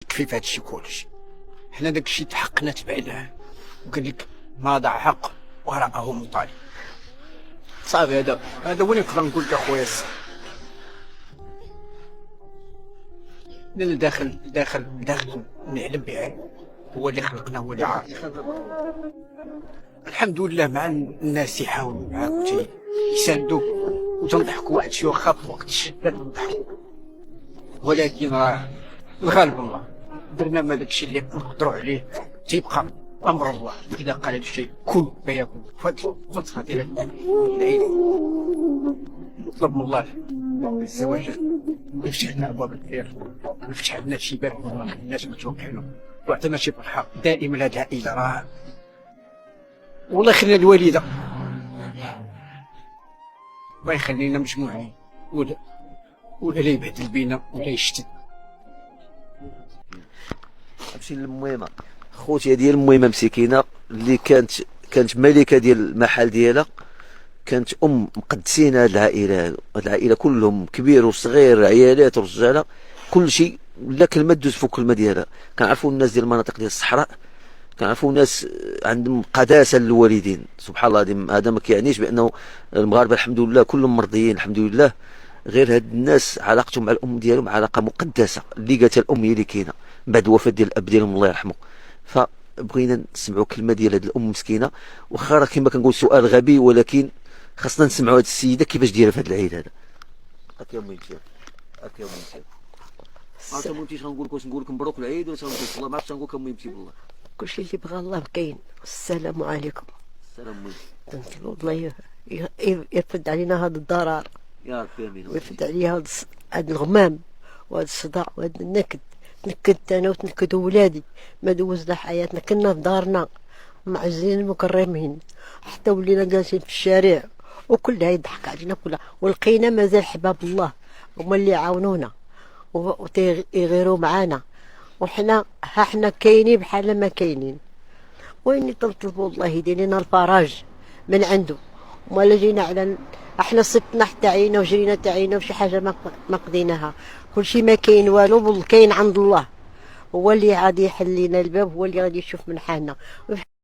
يكفي في هذا الشيء كلشي. حنا داك الشيء تحقنا تبعناه، وقال لك ما ضاع حق وراءه مطالب. صافي هذا هو اللي نقدر نقول لك اخويا الصاحب. انا داخل نعلم بها، هو اللي خلقنا هو اللي عارف. الحمد لله مع الناس يحاولوا معاك ويساندوك وتنضحكوا واحد شي واخا في وقت الشده تنضحكوا، ولكن راه الغالب الله. درنا ما داكشي اللي نقدروا عليه، تيبقى امر الله. اذا قال هذا الشيء كن فيكون. فهاد الفتره ديال العيد نطلب من الله عز وجل يفتح لنا ابواب الخير، ويفتح لنا شي باب ما كناش متوقعينه، ويعطينا شي فرحه دائما لهاد العائله. راه والله يخلينا الوالده، الله يخلينا مجموعين، ولا يبهدل بينا ولا يشتت. نمشي للمهمه خوتي ديال المهمه مسكينه اللي كانت ملكه ديال المحل ديالها، كانت مقدسين هاد العائله كلهم، كبير وصغير، عيالات ورجاله، كل شيء لا كلمه دوز فوق كلمه ديالها. كنعرفوا الناس ديال المناطق ديال الصحراء، كنعرفوا ناس عندهم قداسه للوالدين. سبحان الله، هذا ما كيعنيش بانه المغاربه الحمد لله كلهم مرضيين الحمد لله، غير هاد الناس علاقتهم مع الام ديالهم علاقه مقدسه اللي قالتها الام هي اللي كاينه بعد وفاه ديال الاب ديالهم الله يرحمه. فبغينا نسمعوا كلمه ديال هاد الام مسكينه، واخا راه كما كنقول سؤال غبي، ولكن خاصنا نسمعوا هاد السيده كيفاش دايره في هاد العيد هذا. هاك يا امي مزيان، هاك يا امي مزيان. ما تموتيش غنقول لك واش نقول لك مبروك العيد ولا تنقول لك والله ما عرفتش نقول لك امي بالله. كلشي اللي بغى الله كاين. السلام عليكم. السلام عليكم. والله يرفد علينا هذا الضرر يا ربي امين، ويرفد عليا هذا الغمام وهذا الصداع وهذا النكد. تنكدت انا وتنكدوا ولادي، ما دوزنا حياتنا، كنا في دارنا معزين مكرمين، حتى ولينا جالسين في الشارع وكلها يضحك علينا كلها، ولقينا مازال حباب الله هما اللي يعاونونا ويغيروا معانا، وحنا ها حنا كاينين بحال ما كاينين. وين تنطلبوا الله يدير لنا الفرج من عنده، ولا جينا على احنا صبتنا حتى عينا وجرينا حتى عينا وشي حاجه ما قضيناها. كلشي ما كاين والو، كاين عند الله، هو اللي غادي يحل لنا الباب، هو اللي غادي يشوف من حالنا.